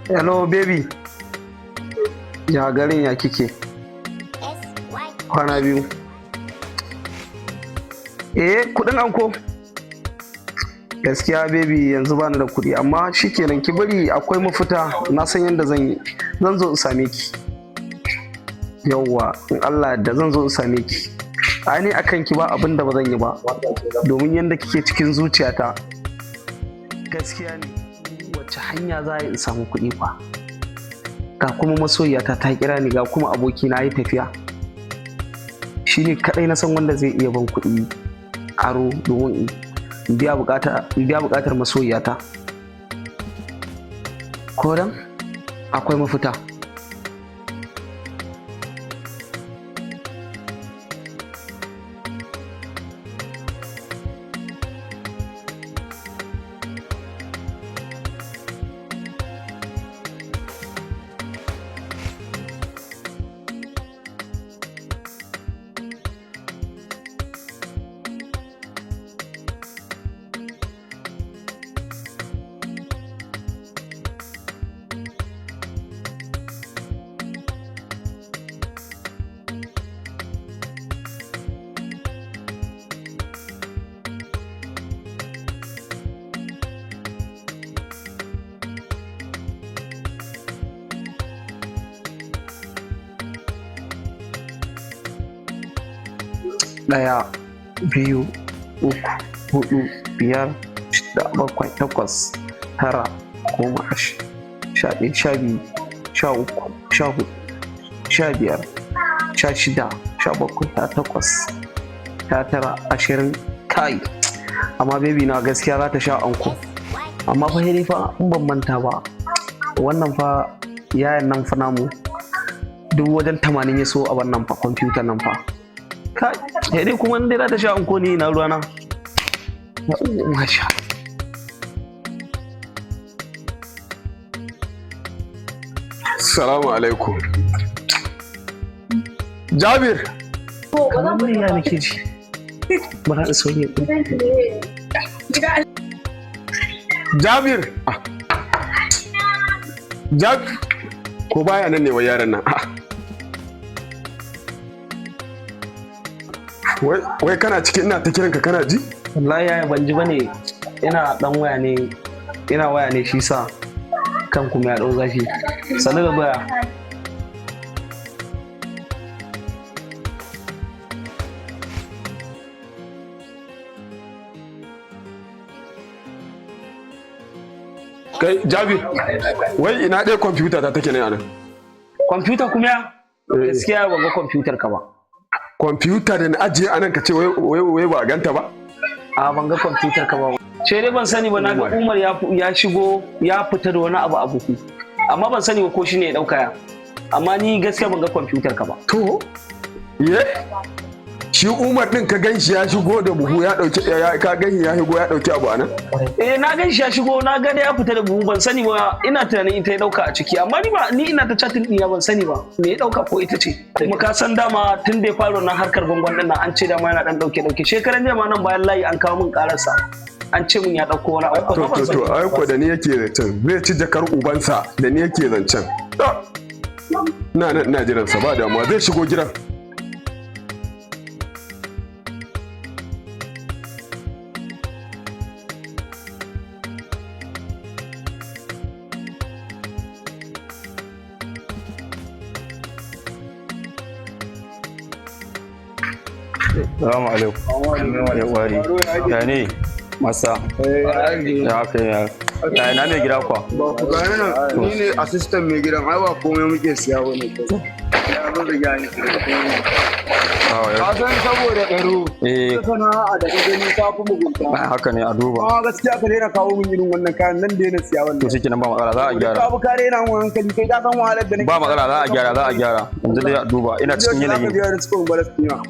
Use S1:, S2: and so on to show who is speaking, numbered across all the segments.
S1: Hello baby. Ya garin ya kike? Kwana biyu. Kudin anko. Gaskiya baby yanzu bani da kudi amma shikenan ki bari akwai mafita na san yanda zan yi. Zan zo in same ki. Yawwa in Allah da zan zo in same ki. Ani akan ki ba abin da ba zan yi ba. Domin yanda kike cikin zuciyata. Gaskiya ne. Wace hanya za a yi in samu kuɗi fa? Ga kuma masoyiyata ta kira ni ga kuma aboki na yi tafiya. Shi ne kaɗai na san wanda zai iya ban kuɗi aro domin in biya buƙatar masoyiyata. Ko dan akwai mafita. Ɗaya, biyu, uku, huɗu, biyar, shida, bakwai, takwas, tara, goma, sha ɗaya, sha biyu, sha uku, sha huɗu, sha biyar, sha shida, sha bakwai, sha takwas, sha tara, 20. Kai, amma baby na gaskiya za ta sha anko. Amma fa dai fa in ban manta ba, wannan fa yayan nan fa namu duk wajen 80 ya so a wannan fa kwamfutar nan fa. Kai, dai kuma in dai za ta sha anko ne na ruwana. Masha.
S2: Assalamu alaikum. Jabir.
S1: Kamar ya nake ji. Bara da sauye.
S2: Jabir. Ko baya nan ne wa yaran nan? Wai kana cikin ina ta kiranka kana ji?
S1: Wallahi yaya ban ji bane. Ina dan waya ne. Ina waya ne shi sa kan kuma ya dau zafi. Sanu da baya.
S2: Kai Jabir, wai ina ɗaya kwamfuta ta take ne anan?
S1: Kwamfuta kuma ya? Gaskiya ban ga kwamfutar ka ba.
S2: Kwamfuta da na ajiye anan ka ce wai ba a ganta ba?
S1: A ban ga kwamfutar ka ba. Ce dai ban sani ba na ga Umar ya shigo ya fita da wani abu a buhu. Amma ban sani ba ko shine ya dauka ya. Amma ni gaskiya ban ga kwamfutar ka ba.
S2: To, ye? Shi Umar din ka ganshi ya shigo da buhu ya dauki ka ganshi ya shigo ya dauki abu anan?
S1: Na ganshi ya shigo na ga da ya fita da buhu ban sani ba ina tunanin ita ya dauka a ciki amma ni ina ta chatting ɗina ban sani ba me ya dauka ko ita ce. Kuma ka san dama tun da ya fara wannan harkar bangon din nan an ce dama yana dan dauke shekaran jiya ma nan bayan layi an kawo min kararsa. An ce mun ya dauko wani abu.
S2: To ai ko da ni yake zancen zai ci jakar ubansa da ni yake zancen. Ina jiran sa ba damuwa zai shigo gidan.
S3: Salamu alaikum. Ya wari. Ya ne? Masa. Ya haka ya. Ya ina mai gida kwa?
S4: Ba ku gane nan ni ne assistant mai gidan ai ba komai muke siya wani. Ya zo da gani. Ka san saboda tsaro. Sana'a da ka gani ta fi mugunta.
S3: Haka ne a duba.
S4: Gaskiya ka daina kawo min irin wannan kayan nan da yana siya wannan.
S3: To shi kenan ba matsala za a gyara.
S4: Ka bu kare na mu hankali kai ka san wahalar da nake.
S3: Ba matsala za a gyara. Yanzu dai a duba ina cikin yanayi.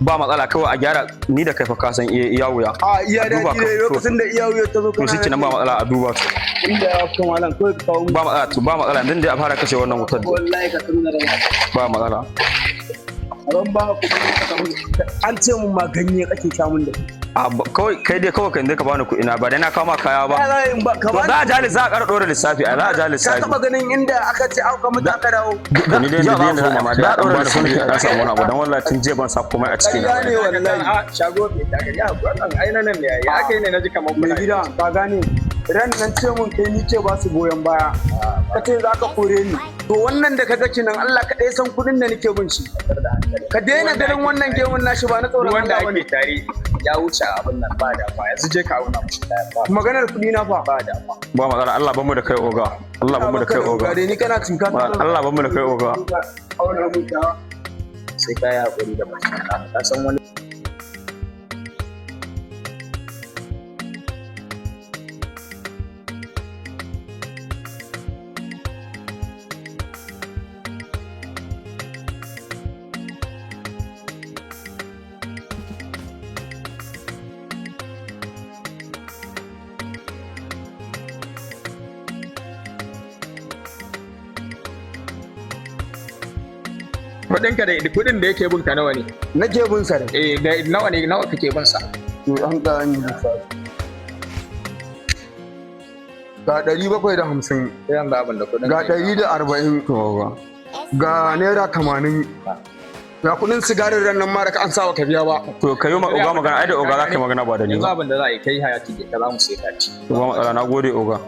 S3: Ba matsala kawai a gyara ni da kai fa ka san iya wuya.
S4: Iya da lokacin da iya wuya ta zo
S3: to shi kenan ba matsala a duba.
S4: Inda ya fi malam kawai ka kawo.
S3: Ba matsala dan dai a fara kashe wannan wutar.
S4: Wallahi ka tuna da
S3: ba matsala.
S4: Ran ba ku an ce mun ma ganye kake sha mun da
S3: kawai kai dai kawai ka bani kuɗi na ba dai na kawo ma kaya ba
S1: ka
S3: to za a ja lissafi a ƙara ɗora lissafi a za a ja
S1: ka
S3: lissafi
S1: taba ganin inda aka ce auka mutu aka dawo
S3: ni dai da yanda za ma da ɗora lissafi ka samu wani abu dan wallahi tun je ban sa komai a cikin
S1: ya ne wallahi
S4: shago bai daga ya wannan aina nan ne ya aka ne naji kamar
S1: mai gida ka gane ran nan ce mun kai ni ce ba su goyon baya ka ce za ka kore ni to wannan da ka ga kinan Allah ka ɗaya san kuɗin da nake bin shi ka daina ganin wannan gemun nashi ba na tsoron
S4: wanda
S1: Allah bane
S4: ake tare ya wuce abin nan ba da ba yanzu je ka auna mushi da ba
S1: maganar kuɗi na fa
S4: ba da ba
S3: ba matsala Allah ban mu da kai oga Allah ban mu da kai oga
S1: ni kana cinka
S3: Allah ban mu da kai oga
S1: aure mu ta
S4: sai ka yi hakuri da mutum ka san wani kuɗinka da kuɗin da yake bin ka nawa ne?
S1: nake bin sa
S4: Da nawa ne nawa kake bin sa?
S1: to an ga an yi ga 750
S4: Yan ga abin da kuɗin.
S1: ga 140
S3: to
S1: ga naira 80 ga kudin sigarin ran nan ma da ka an sawa ka biya ba
S3: to kai ma oga magana ai da oga za ka yi magana ba da ni
S4: Yanzu
S3: ba
S4: abin da za a yi kai hayati da za mu sai ka ci.
S3: ba matsala na gode oga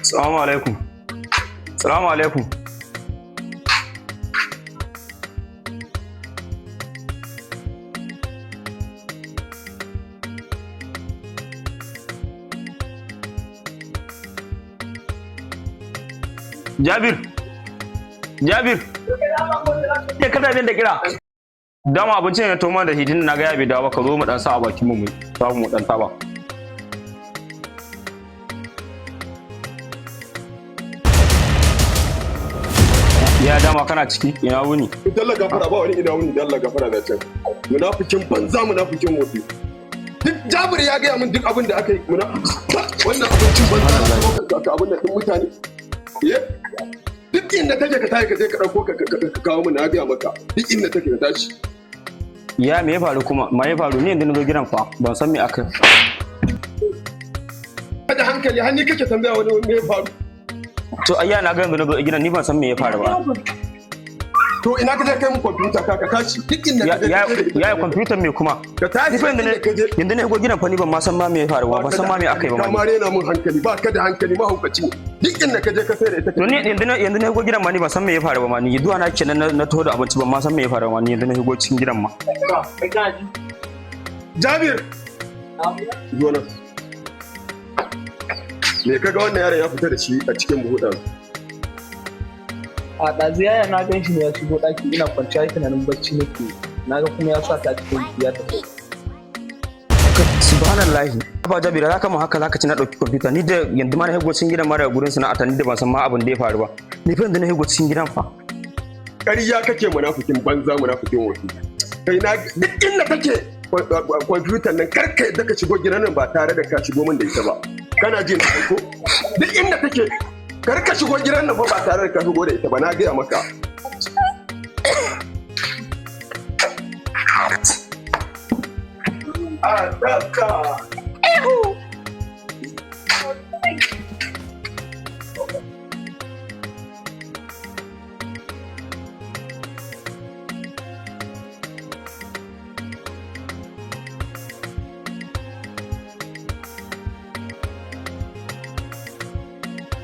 S3: Salamu alaikum. Salamu alaikum. Jabir. Jabir. Ya kada bin da kira. Dama abincin ne to man da hidin na ga ya bi dawo ka zo mu dan sa a bakin mu samu mu dan taba. Ya dama kana ciki ina wuni.
S2: Dalla gafara ba wani ina wuni dalla gafara da can. Munafikin banza munafikin wofi. Duk Jabir ya gaya min duk abin da aka yi wannan abincin banza ka abin da din mutane. Duk inda take ka tayi ka je ka dauko ka kawo min na gaya maka. Duk inda take ka tashi.
S3: Ya me ya faru kuma? Ma ya faru ni yanzu na zo gidan fa ban san me aka.
S2: Kada hankali har ni kake tambaya wani me ya faru.
S3: To ayya na ga yanzu na zo gidan ni ban san me ya faru ba.
S2: To ina ka je kai mu kwamfuta ka kashi duk inda ka je.
S3: Ya kwamfutar me kuma?
S2: Ka tashi
S3: yanzu ne go gidan fa ni ban ma san ma me ya faru ba ban san ma me aka yi ba.
S2: Ka rena mun hankali ba ka da hankali ma hukaci duk inda ka je ka sai da ita.
S3: To ni yanzu ne go gidan ma ni ban san me ya faru ba ma ni zuwa na kenan na taho da abinci ban ma san me ya faru ba ni yanzu ne go cikin gidan ma.
S2: Jabir. Zo nan. Me kaga wannan yaron ya fita da shi a cikin buhu ɗan?
S5: A ɗazu yaya na gan shi ne ya shigo ɗaki ina kwanciya tunanin bacci nake na ga kuma ya sa ta cikin ya tafi.
S3: Subhanallahi. Ba Jabira zaka mu haka zaka ci na ɗauki kwamfuta ni da yanzu ma na higo cikin gidan ma daga gurin sana'ata ni da ban san ma abin da ya faru ba. Ni fa yanzu na higo cikin gidan fa.
S2: Ƙarya kake munafikin banza munafikin wofi. Kai na duk inda kake kwamfutar nan kar ka yadda ka shigo gidan nan ba tare da ka shigo min da ita ba. Kana jin ko duk inda take kar ka shigo gidan nan ba tare da ka shigo da ita ba na gaya maka a